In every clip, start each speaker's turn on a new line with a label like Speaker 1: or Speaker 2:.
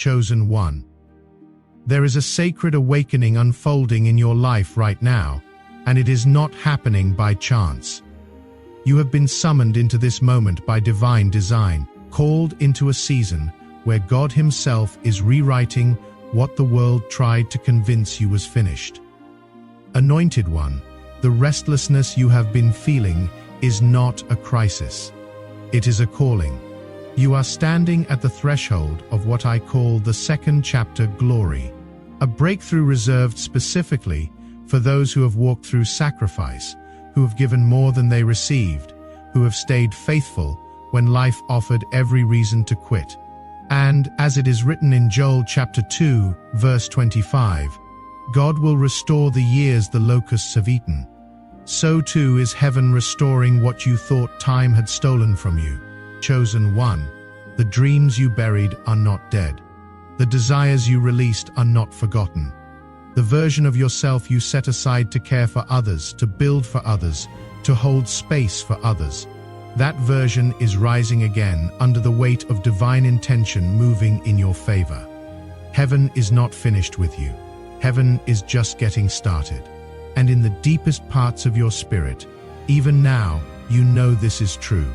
Speaker 1: Chosen one. There is a sacred awakening unfolding in your life right now, and it is not happening by chance. You have been summoned into this moment by divine design, called into a season where God Himself is rewriting what the world tried to convince you was finished. Anointed one, the restlessness you have been feeling is not a crisis. It is a calling. You are standing at the threshold of what I call the second chapter glory, a breakthrough reserved specifically for those who have walked through sacrifice, who have given more than they received, who have stayed faithful when life offered every reason to quit. And, as it is written in Joel chapter 2, verse 25, God will restore the years the locusts have eaten. So too is heaven restoring what you thought time had stolen from you. Chosen one, the dreams you buried are not dead. The desires you released are not forgotten. The version of yourself you set aside to care for others, to build for others, to hold space for others, that version is rising again under the weight of divine intention moving in your favor. Heaven is not finished with you. Heaven is just getting started. And in the deepest parts of your spirit, even now, you know this is true.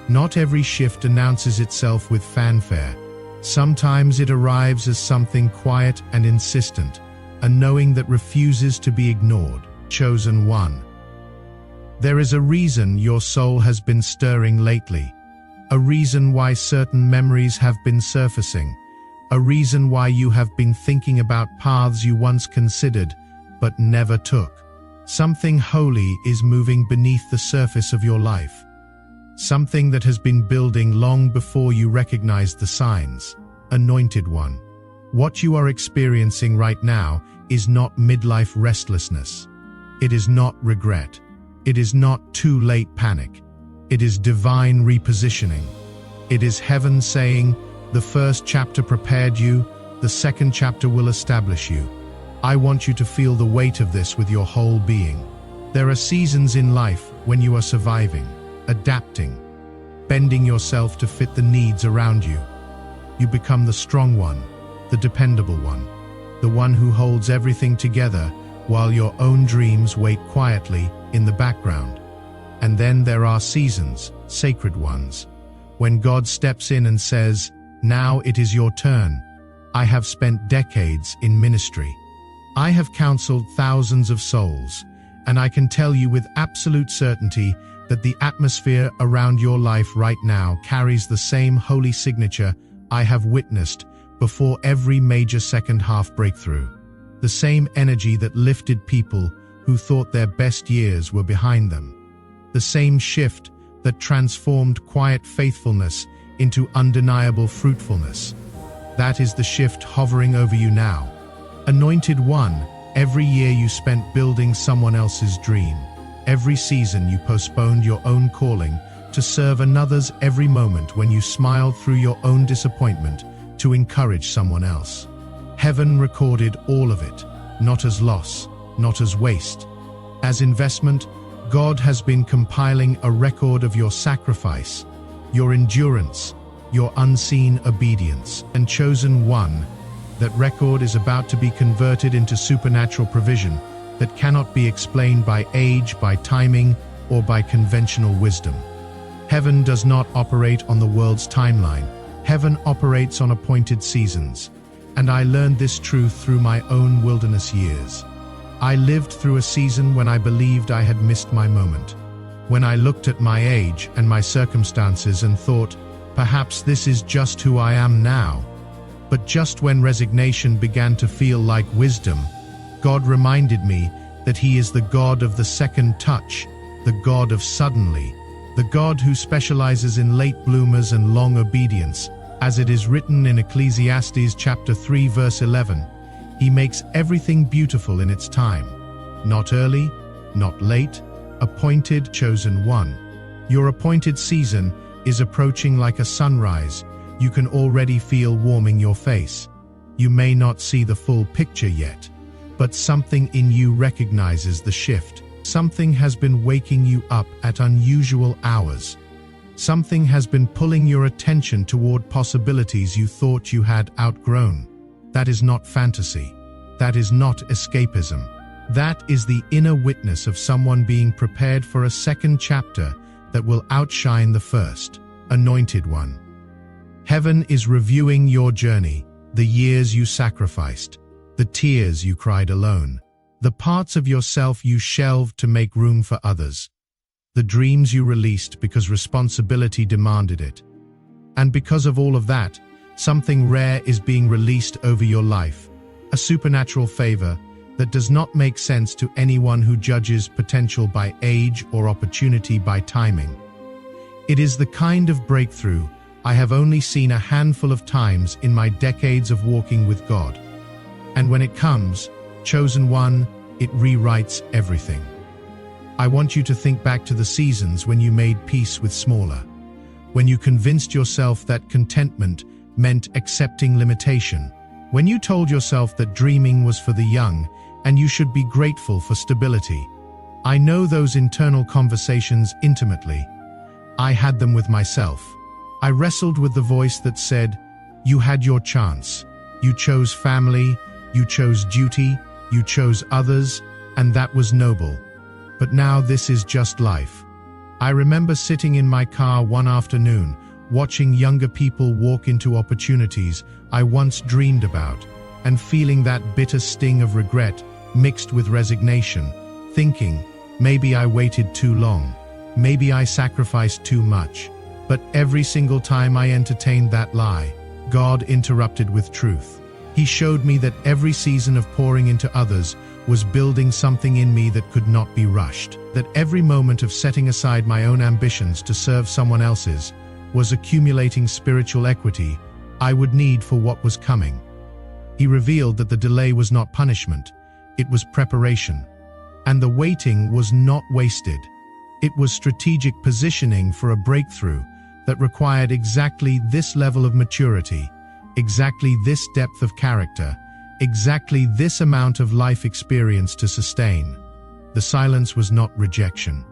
Speaker 1: Not every shift announces itself with fanfare. Sometimes it arrives as something quiet and insistent, a knowing that refuses to be ignored. Chosen one. There is a reason your soul has been stirring lately, a reason why certain memories have been surfacing, a reason why you have been thinking about paths you once considered but never took. Something holy is moving beneath the surface of your life. Something that has been building long before you recognized the signs. Anointed one. What you are experiencing right now is not midlife restlessness. It is not regret. It is not too late panic. It is divine repositioning. It is heaven saying, the first chapter prepared you, the second chapter will establish you. I want you to feel the weight of this with your whole being. There are seasons in life when you are surviving, adapting, bending yourself to fit the needs around you. You become the strong one, the dependable one, the one who holds everything together while your own dreams wait quietly in the background. And then there are seasons, sacred ones, when God steps in and says, now it is your turn. I have spent decades in ministry. I have counseled thousands of souls, and I can tell you with absolute certainty that the atmosphere around your life right now carries the same holy signature I have witnessed before every major second-half breakthrough. The same energy that lifted people who thought their best years were behind them. The same shift that transformed quiet faithfulness into undeniable fruitfulness. That is the shift hovering over you now. Anointed one, every year you spent building someone else's dream. Every season you postponed your own calling to serve another's. Every moment when you smiled through your own disappointment to encourage someone else. Heaven recorded all of it, not as loss, not as waste. As investment, God has been compiling a record of your sacrifice, your endurance, your unseen obedience. And chosen one, that record is about to be converted into supernatural provision that cannot be explained by age, by timing, or by conventional wisdom. Heaven does not operate on the world's timeline. Heaven operates on appointed seasons. And I learned this truth through my own wilderness years. I lived through a season when I believed I had missed my moment. When I looked at my age and my circumstances and thought, perhaps this is just who I am now. But just when resignation began to feel like wisdom, God reminded me that He is the God of the second touch, the God of suddenly, the God who specializes in late bloomers and long obedience. As it is written in Ecclesiastes chapter 3 verse 11, He makes everything beautiful in its time. Not early, not late, appointed. Chosen one. Your appointed season is approaching like a sunrise. You can already feel warming your face. You may not see the full picture yet, but something in you recognizes the shift. Something has been waking you up at unusual hours. Something has been pulling your attention toward possibilities you thought you had outgrown. That is not fantasy. That is not escapism. That is the inner witness of someone being prepared for a second chapter that will outshine the first. Anointed one. Heaven is reviewing your journey, the years you sacrificed, the tears you cried alone, the parts of yourself you shelved to make room for others, the dreams you released because responsibility demanded it. And because of all of that, something rare is being released over your life, a supernatural favor that does not make sense to anyone who judges potential by age or opportunity by timing. It is the kind of breakthrough I have only seen a handful of times in my decades of walking with God. And when it comes, chosen one, it rewrites everything. I want you to think back to the seasons when you made peace with smaller, when you convinced yourself that contentment meant accepting limitation, when you told yourself that dreaming was for the young and you should be grateful for stability. I know those internal conversations intimately. I had them with myself. I wrestled with the voice that said, "You had your chance. You chose family, you chose duty, you chose others, and that was noble. But now this is just life." I remember sitting in my car one afternoon, watching younger people walk into opportunities I once dreamed about, and feeling that bitter sting of regret mixed with resignation, thinking, maybe I waited too long, maybe I sacrificed too much. But every single time I entertained that lie, God interrupted with truth. He showed me that every season of pouring into others was building something in me that could not be rushed, that every moment of setting aside my own ambitions to serve someone else's was accumulating spiritual equity I would need for what was coming. He revealed that the delay was not punishment, it was preparation. And the waiting was not wasted. It was strategic positioning for a breakthrough that required exactly this level of maturity, exactly this depth of character, exactly this amount of life experience to sustain. The silence was not rejection.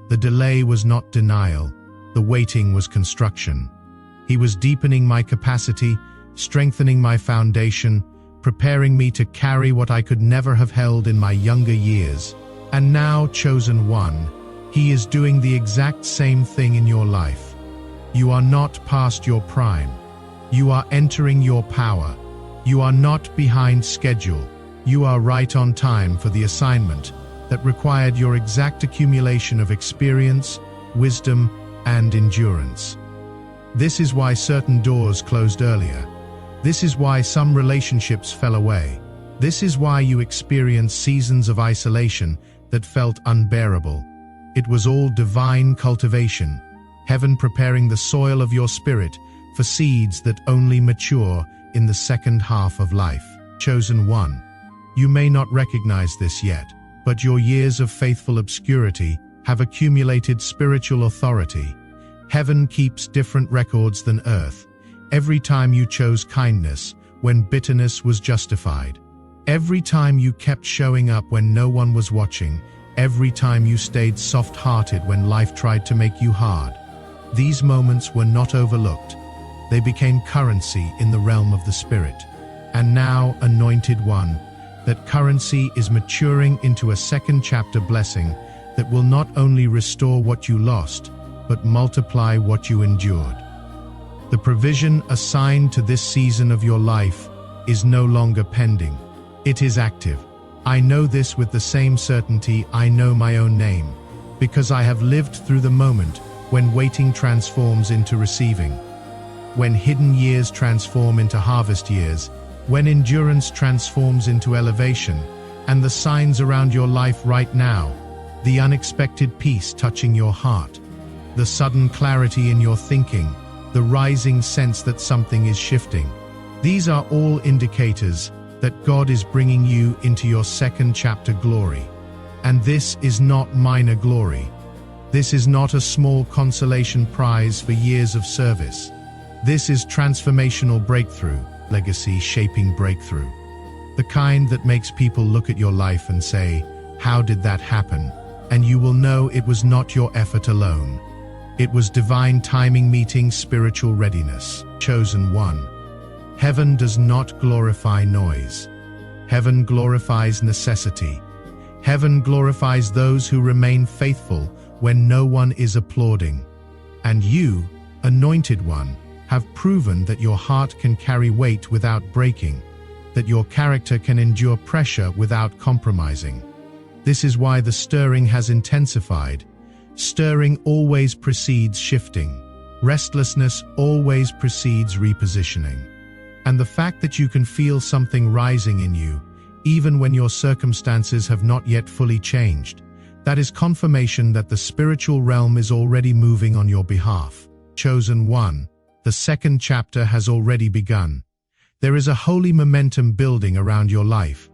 Speaker 1: The delay was not denial. The waiting was construction. He was deepening my capacity, strengthening my foundation, preparing me to carry what I could never have held in my younger years. And now, chosen one, He is doing the exact same thing in your life. You are not past your prime. You are entering your power. You are not behind schedule. You are right on time for the assignment that required your exact accumulation of experience, wisdom, and endurance. This is why certain doors closed earlier. This is why some relationships fell away. This is why you experienced seasons of isolation that felt unbearable. It was all divine cultivation, heaven preparing the soil of your spirit for seeds that only mature in the second half of life. Chosen one, you may not recognize this yet, but your years of faithful obscurity have accumulated spiritual authority. Heaven keeps different records than earth. Every time you chose kindness when bitterness was justified. Every time you kept showing up when no one was watching. Every time you stayed soft-hearted when life tried to make you hard. These moments were not overlooked. They became currency in the realm of the spirit. And now, anointed one, that currency is maturing into a second chapter blessing that will not only restore what you lost, but multiply what you endured. The provision assigned to this season of your life is no longer pending. It is active. I know this with the same certainty I know my own name, because I have lived through the moment when waiting transforms into receiving, when hidden years transform into harvest years, when endurance transforms into elevation, and the signs around your life right now, the unexpected peace touching your heart, the sudden clarity in your thinking, the rising sense that something is shifting. These are all indicators that God is bringing you into your second chapter glory. And this is not minor glory. This is not a small consolation prize for years of service. This is transformational breakthrough, legacy-shaping breakthrough. The kind that makes people look at your life and say, "How did that happen?" And you will know it was not your effort alone. It was divine timing meeting spiritual readiness. Chosen one. Heaven does not glorify noise. Heaven glorifies necessity. Heaven glorifies those who remain faithful when no one is applauding. And you, anointed one, have proven that your heart can carry weight without breaking, that your character can endure pressure without compromising. This is why the stirring has intensified. Stirring always precedes shifting. Restlessness always precedes repositioning. And the fact that you can feel something rising in you, even when your circumstances have not yet fully changed, that is confirmation that the spiritual realm is already moving on your behalf. Chosen one, the second chapter has already begun. There is a holy momentum building around your life,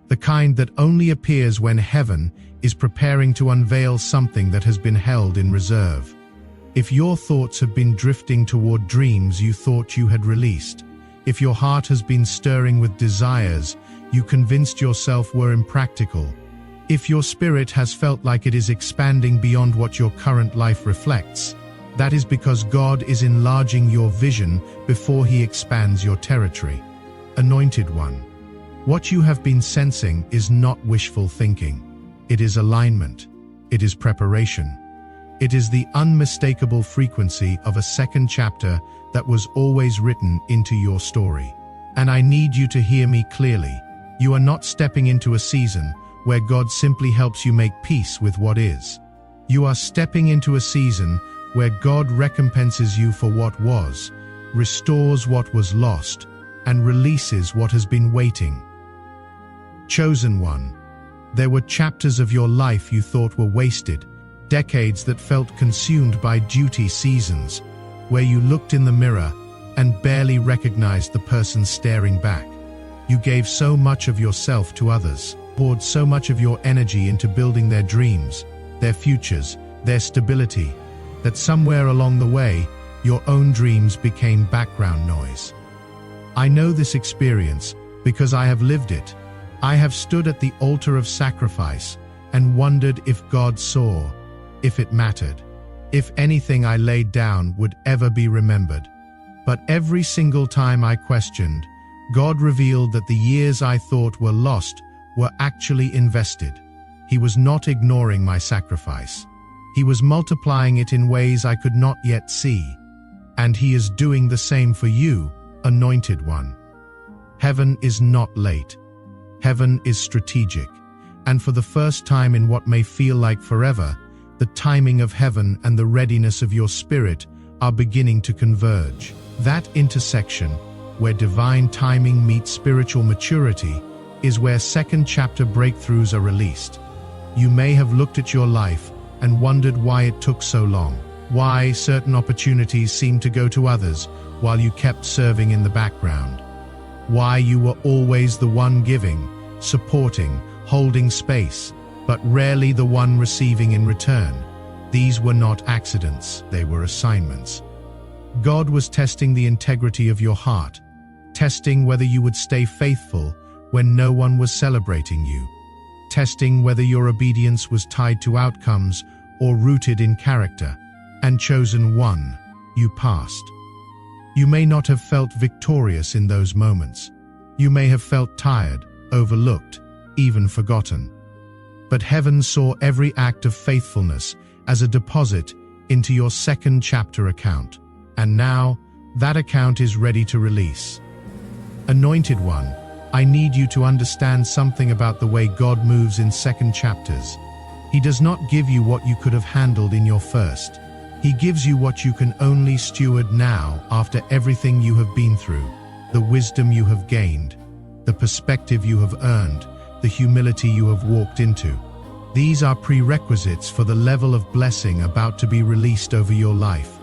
Speaker 1: the kind that only appears when heaven is preparing to unveil something that has been held in reserve. If your thoughts have been drifting toward dreams you thought you had released, if your heart has been stirring with desires you convinced yourself were impractical, if your spirit has felt like it is expanding beyond what your current life reflects, that is because God is enlarging your vision before He expands your territory. Anointed one, what you have been sensing is not wishful thinking. It is alignment. It is preparation. It is the unmistakable frequency of a second chapter that was always written into your story. And I need you to hear me clearly. You are not stepping into a season where God simply helps you make peace with what is. You are stepping into a season where God recompenses you for what was, restores what was lost, and releases what has been waiting. Chosen one, there were chapters of your life you thought were wasted, decades that felt consumed by duty seasons, where you looked in the mirror and barely recognized the person staring back. You gave so much of yourself to others, poured so much of your energy into building their dreams, their futures, their stability, that somewhere along the way, your own dreams became background noise. I know this experience because I have lived it. I have stood at the altar of sacrifice and wondered if God saw, if it mattered, if anything I laid down would ever be remembered. But every single time I questioned, God revealed that the years I thought were lost were actually invested. He was not ignoring my sacrifice. He was multiplying it in ways I could not yet see. And He is doing the same for you, anointed one. Heaven is not late. Heaven is strategic. And for the first time in what may feel like forever, the timing of heaven and the readiness of your spirit are beginning to converge. That intersection, where divine timing meets spiritual maturity, is where second chapter breakthroughs are released. You may have looked at your life and wondered why it took so long, why certain opportunities seemed to go to others while you kept serving in the background, why you were always the one giving, supporting, holding space, but rarely the one receiving in return. These were not accidents, they were assignments. God was testing the integrity of your heart, testing whether you would stay faithful when no one was celebrating you, testing whether your obedience was tied to outcomes or rooted in character. And chosen one, you passed. You may not have felt victorious in those moments. You may have felt tired, overlooked, even forgotten. But heaven saw every act of faithfulness as a deposit into your second chapter account. And now, that account is ready to release. Anointed one, I need you to understand something about the way God moves in second chapters. He does not give you what you could have handled in your first. He gives you what you can only steward now after everything you have been through, the wisdom you have gained, the perspective you have earned, the humility you have walked into. These are prerequisites for the level of blessing about to be released over your life.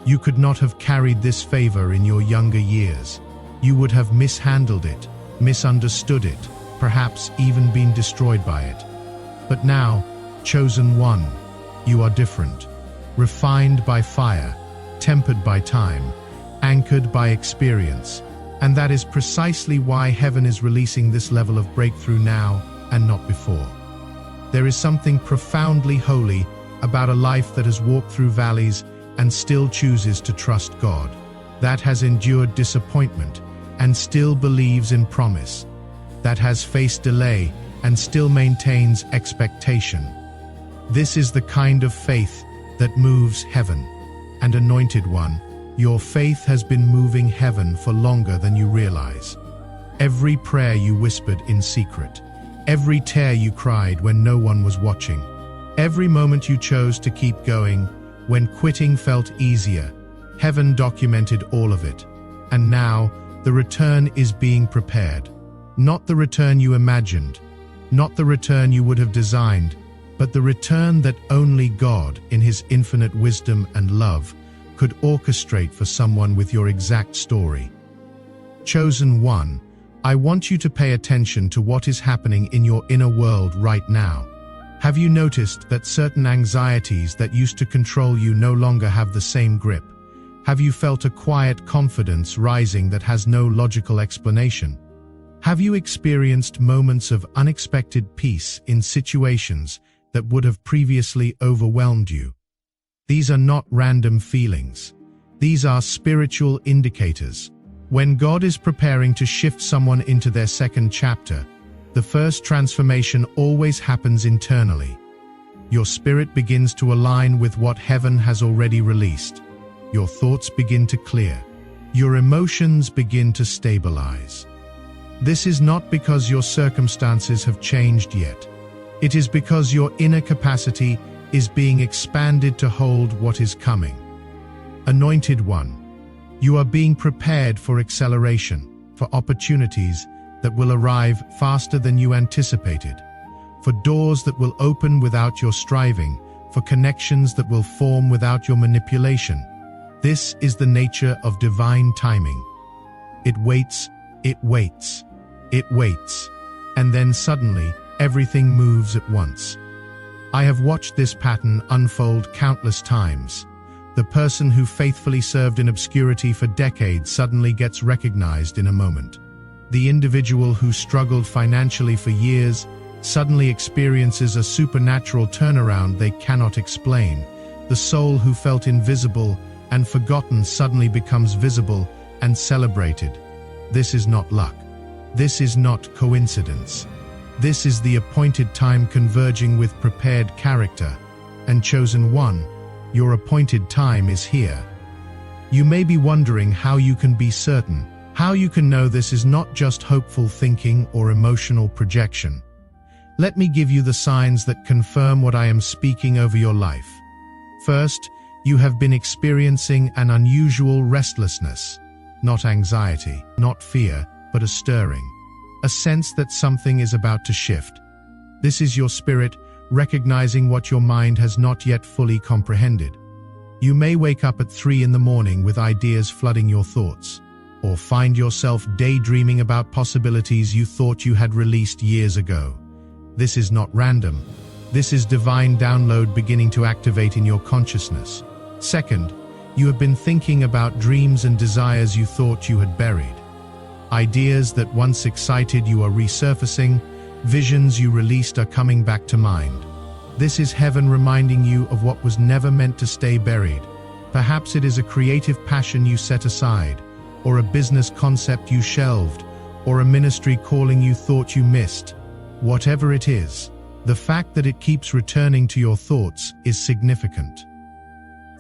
Speaker 1: You could not have carried this favor in your younger years. You would have mishandled it, misunderstood it, perhaps even been destroyed by it. But now, chosen one, you are different, refined by fire, tempered by time, anchored by experience. And that is precisely why heaven is releasing this level of breakthrough now and not before. There is something profoundly holy about a life that has walked through valleys and still chooses to trust God, that has endured disappointment and still believes in promise, that has faced delay and still maintains expectation. This is the kind of faith that moves heaven. And Anointed One, your faith has been moving heaven for longer than you realize. Every prayer you whispered in secret, every tear you cried when no one was watching, every moment you chose to keep going when quitting felt easier, heaven documented all of it. And now, the return is being prepared. Not the return you imagined, not the return you would have designed, but the return that only God, in His infinite wisdom and love, could orchestrate for someone with your exact story. Chosen One, I want you to pay attention to what is happening in your inner world right now. Have you noticed that certain anxieties that used to control you no longer have the same grip? Have you felt a quiet confidence rising that has no logical explanation? Have you experienced moments of unexpected peace in situations that would have previously overwhelmed you? These are not random feelings. These are spiritual indicators. When God is preparing to shift someone into their second chapter, the first transformation always happens internally. Your spirit begins to align with what heaven has already released. Your thoughts begin to clear. Your emotions begin to stabilize. This is not because your circumstances have changed yet. It is because your inner capacity is being expanded to hold what is coming. Anointed One, you are being prepared for acceleration, for opportunities that will arrive faster than you anticipated, for doors that will open without your striving, for connections that will form without your manipulation. This is the nature of divine timing. It waits, it waits, it waits, and then suddenly everything moves at once. I have watched this pattern unfold countless times. The person who faithfully served in obscurity for decades suddenly gets recognized in a moment. The individual who struggled financially for years suddenly experiences a supernatural turnaround they cannot explain. The soul who felt invisible and forgotten suddenly becomes visible and celebrated. This is not luck. This is not coincidence. This is the appointed time converging with prepared character. And Chosen One, your appointed time is here. You may be wondering how you can be certain, how you can know this is not just hopeful thinking or emotional projection. Let me give you the signs that confirm what I am speaking over your life. First, you have been experiencing an unusual restlessness, not anxiety, not fear, but a stirring, a sense that something is about to shift. This is your spirit recognizing what your mind has not yet fully comprehended. You may wake up at 3 in the morning with ideas flooding your thoughts, or find yourself daydreaming about possibilities you thought you had released years ago. This is not random. This is divine download beginning to activate in your consciousness. Second, you have been thinking about dreams and desires you thought you had buried. Ideas that once excited you are resurfacing, visions you released are coming back to mind. This is heaven reminding you of what was never meant to stay buried. Perhaps it is a creative passion you set aside, or a business concept you shelved, or a ministry calling you thought you missed. Whatever it is, the fact that it keeps returning to your thoughts is significant.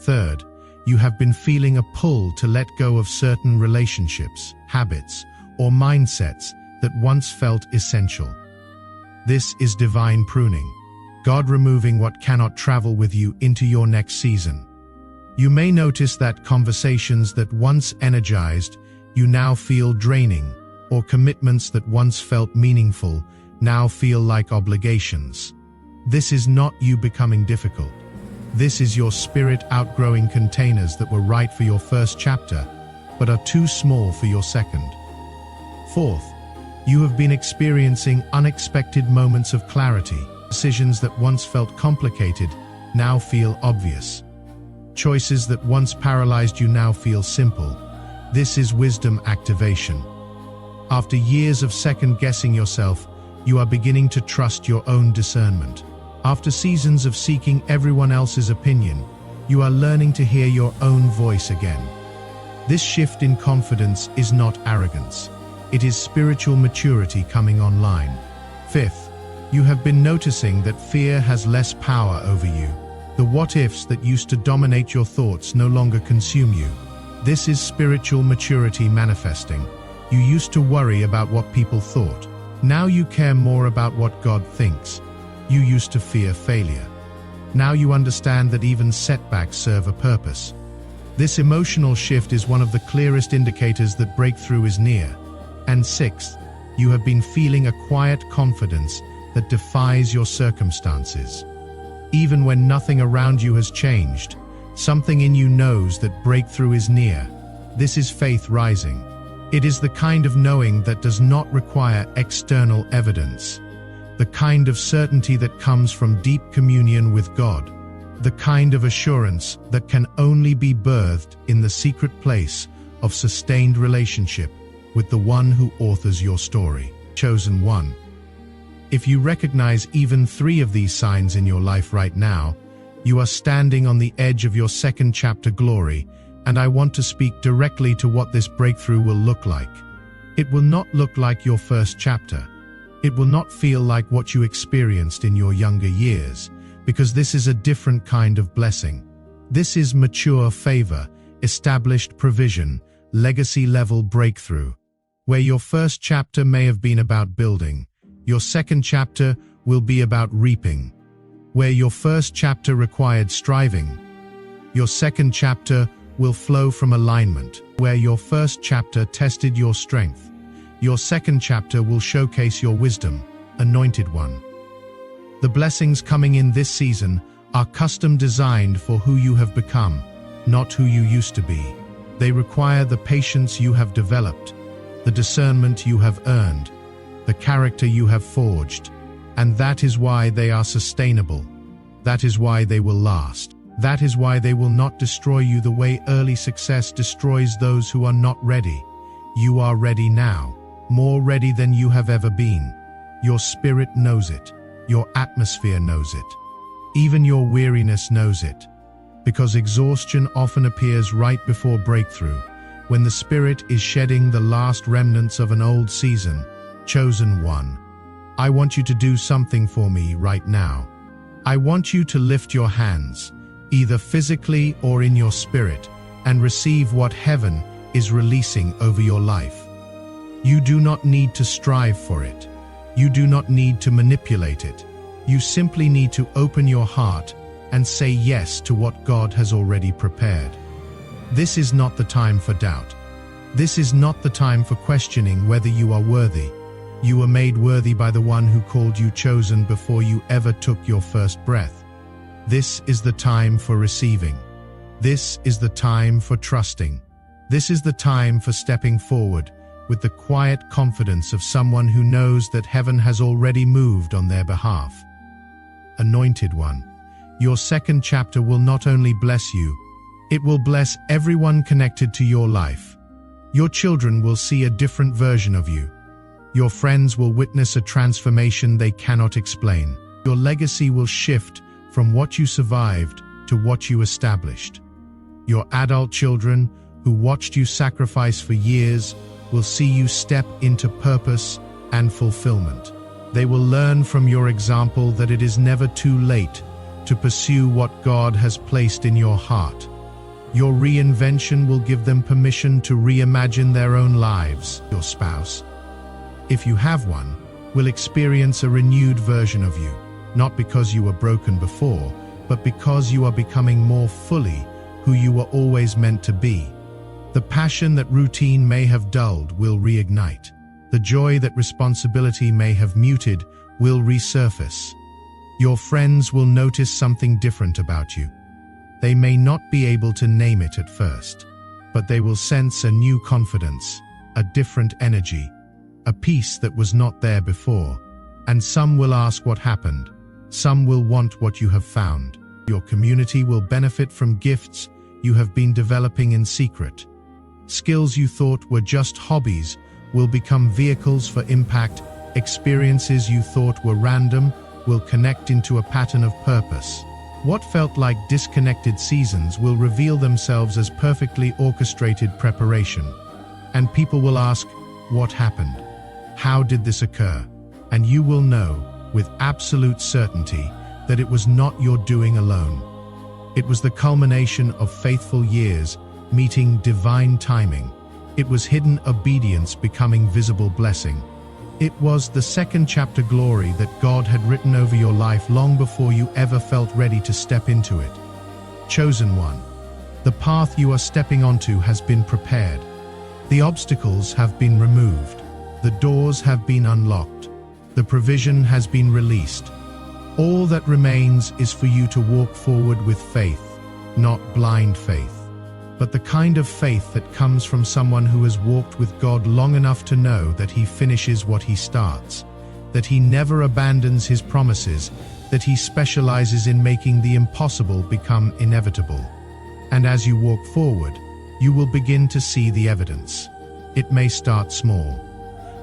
Speaker 1: Third, you have been feeling a pull to let go of certain relationships, habits, or mindsets that once felt essential. This is divine pruning, God removing what cannot travel with you into your next season. You may notice that conversations that once energized you now feel draining, or commitments that once felt meaningful now feel like obligations. This is not you becoming difficult. This is your spirit outgrowing containers that were right for your first chapter, but are too small for your second. Fourth, you have been experiencing unexpected moments of clarity. Decisions that once felt complicated now feel obvious. Choices that once paralyzed you now feel simple. This is wisdom activation. After years of second-guessing yourself, you are beginning to trust your own discernment. After seasons of seeking everyone else's opinion, You are learning to hear your own voice again. This shift in confidence is not arrogance. It is spiritual maturity coming online. Fifth, you have been noticing that fear has less power over you. The what-ifs that used to dominate your thoughts no longer consume you. This is spiritual maturity manifesting. You used to worry about what people thought. Now you care more about what God thinks. You used to fear failure. Now you understand that even setbacks serve a purpose. This emotional shift is one of the clearest indicators that breakthrough is near. And sixth, you have been feeling a quiet confidence that defies your circumstances. Even when nothing around you has changed, something in you knows that breakthrough is near. This is faith rising. It is the kind of knowing that does not require external evidence. The kind of certainty that comes from deep communion with God. The kind of assurance that can only be birthed in the secret place of sustained relationship with the one who authors your story. Chosen one. If you recognize even 3 of these signs in your life right now, you are standing on the edge of your second chapter glory, and I want to speak directly to what this breakthrough will look like. It will not look like your first chapter. It will not feel like what you experienced in your younger years, because this is a different kind of blessing. This is mature favor, established provision, legacy-level breakthrough. Where your first chapter may have been about building, your second chapter will be about reaping. Where your first chapter required striving, your second chapter will flow from alignment. Where your first chapter tested your strength, your second chapter will showcase your wisdom, anointed one. The blessings coming in this season are custom designed for who you have become, not who you used to be. They require the patience you have developed, the discernment you have earned, the character you have forged, and that is why they are sustainable. That is why they will last. That is why they will not destroy you the way early success destroys those who are not ready. You are ready now, more ready than you have ever been. Your spirit knows it. Your atmosphere knows it. Even your weariness knows it. Because exhaustion often appears right before breakthrough, when the spirit is shedding the last remnants of an old season. Chosen one, I want you to do something for me right now. I want you to lift your hands, either physically or in your spirit, and receive what heaven is releasing over your life. You do not need to strive for it. You do not need to manipulate it. You simply need to open your heart and say yes to what God has already prepared. This is not the time for doubt. This is not the time for questioning whether you are worthy. You were made worthy by the one who called you chosen before you ever took your first breath. This is the time for receiving. This is the time for trusting. This is the time for stepping forward with the quiet confidence of someone who knows that heaven has already moved on their behalf. Anointed one, your second chapter will not only bless you, it will bless everyone connected to your life. Your children will see a different version of you. Your friends will witness a transformation they cannot explain. Your legacy will shift from what you survived to what you established. Your adult children, who watched you sacrifice for years, will see you step into purpose and fulfillment. They will learn from your example that it is never too late to pursue what God has placed in your heart. Your reinvention will give them permission to reimagine their own lives. Your spouse, if you have one, will experience a renewed version of you, not because you were broken before, but because you are becoming more fully who you were always meant to be. The passion that routine may have dulled will reignite. The joy that responsibility may have muted will resurface. Your friends will notice something different about you. They may not be able to name it at first, but they will sense a new confidence, a different energy, a peace that was not there before. And some will ask what happened. Some will want what you have found. Your community will benefit from gifts you have been developing in secret. Skills you thought were just hobbies will become vehicles for impact. Experiences you thought were random will connect into a pattern of purpose. What felt like disconnected seasons will reveal themselves as perfectly orchestrated preparation. And people will ask, what happened? How did this occur? And you will know, with absolute certainty, that it was not your doing alone. It was the culmination of faithful years meeting divine timing. It was hidden obedience becoming visible blessing. It was the second chapter glory that God had written over your life long before you ever felt ready to step into it. Chosen one, the path you are stepping onto has been prepared. The obstacles have been removed. The doors have been unlocked. The provision has been released. All that remains is for you to walk forward with faith, not blind faith, but the kind of faith that comes from someone who has walked with God long enough to know that He finishes what He starts, that He never abandons His promises, that He specializes in making the impossible become inevitable. And as you walk forward, you will begin to see the evidence. It may start small.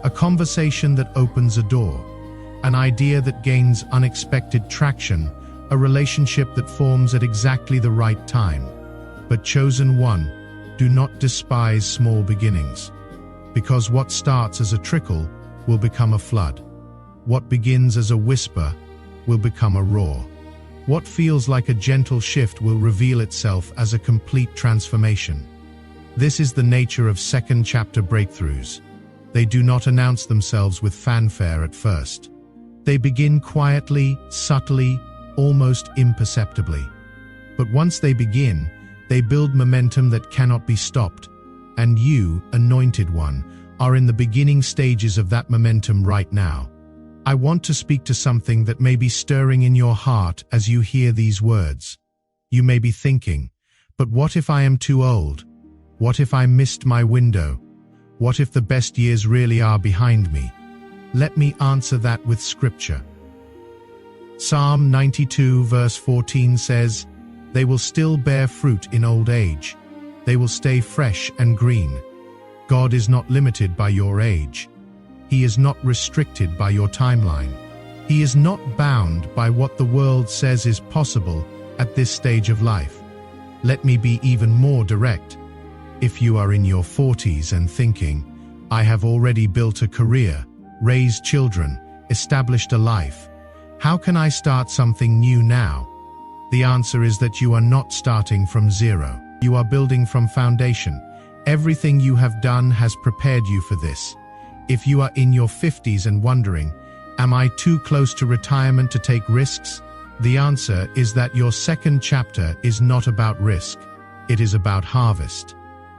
Speaker 1: A conversation that opens a door, an idea that gains unexpected traction, a relationship that forms at exactly the right time. But chosen one, do not despise small beginnings, because what starts as a trickle will become a flood. What begins as a whisper will become a roar. What feels like a gentle shift will reveal itself as a complete transformation. This is the nature of second chapter breakthroughs. They do not announce themselves with fanfare at first. They begin quietly, subtly, almost imperceptibly. But once they begin, they build momentum that cannot be stopped. And you, anointed one, are in the beginning stages of that momentum right now. I want to speak to something that may be stirring in your heart as you hear these words. You may be thinking, but what if I am too old? What if I missed my window? What if the best years really are behind me? Let me answer that with scripture. Psalm 92 verse 14 says, "They will still bear fruit in old age. They will stay fresh and green." God is not limited by your age. He is not restricted by your timeline. He is not bound by what the world says is possible at this stage of life. Let me be even more direct. If you are in your 40s and thinking, I have already built a career, raised children, established a life, how can I start something new now? The answer is that you are not starting from zero. You are building from foundation. Everything you have done has prepared you for this. If you are in your 50s and wondering, am I too close to retirement to take risks? The answer is that your second chapter is not about risk. It is about harvest.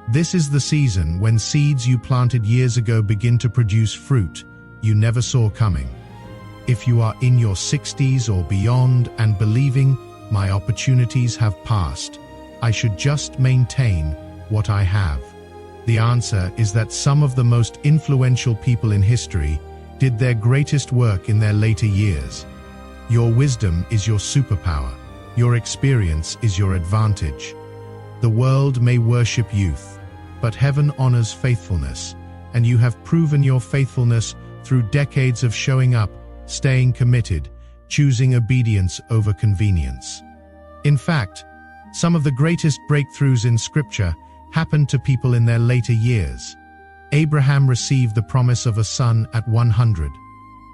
Speaker 1: This is the season when seeds you planted years ago begin to produce fruit you never saw coming. If you are in your 60s or beyond and believing, my opportunities have passed, I should just maintain what I have. The answer is that some of the most influential people in history did their greatest work in their later years. Your wisdom is your superpower. Your experience is your advantage. The world may worship youth, but heaven honors faithfulness, and you have proven your faithfulness through decades of showing up, staying committed, choosing obedience over convenience. In fact, some of the greatest breakthroughs in Scripture happened to people in their later years. Abraham received the promise of a son at 100.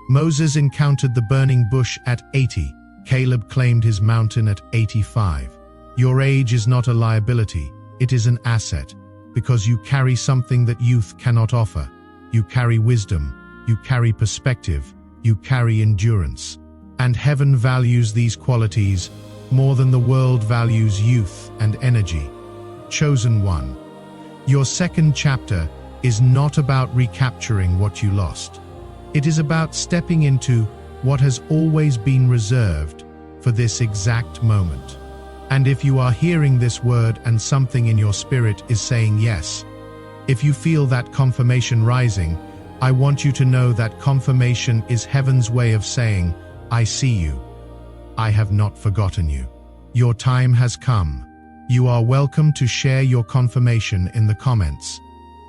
Speaker 1: Moses encountered the burning bush at 80. Caleb claimed his mountain at 85. Your age is not a liability, it is an asset, because you carry something that youth cannot offer. You carry wisdom, you carry perspective, you carry endurance. And heaven values these qualities more than the world values youth and energy. Chosen one, your second chapter is not about recapturing what you lost. It is about stepping into what has always been reserved for this exact moment. And if you are hearing this word and something in your spirit is saying yes, if you feel that confirmation rising, I want you to know that confirmation is heaven's way of saying, I see you. I have not forgotten you. Your time has come. You are welcome to share your confirmation in the comments.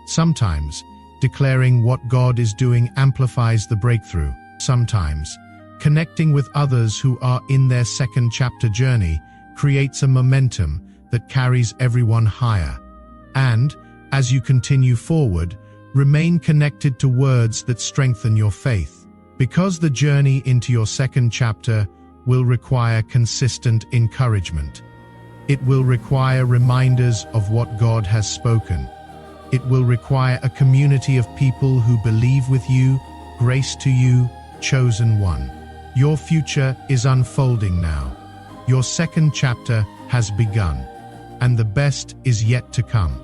Speaker 1: Sometimes, declaring what God is doing amplifies the breakthrough. Sometimes, Connecting with others who are in their second chapter journey creates a momentum that carries everyone higher. And, as you continue forward, remain connected to words that strengthen your faith, because the journey into your second chapter will require consistent encouragement. It will require reminders of what God has spoken. It will require a community of people who believe with you. Grace to you, chosen one. Your future is unfolding now. Your second chapter has begun, and the best is yet to come.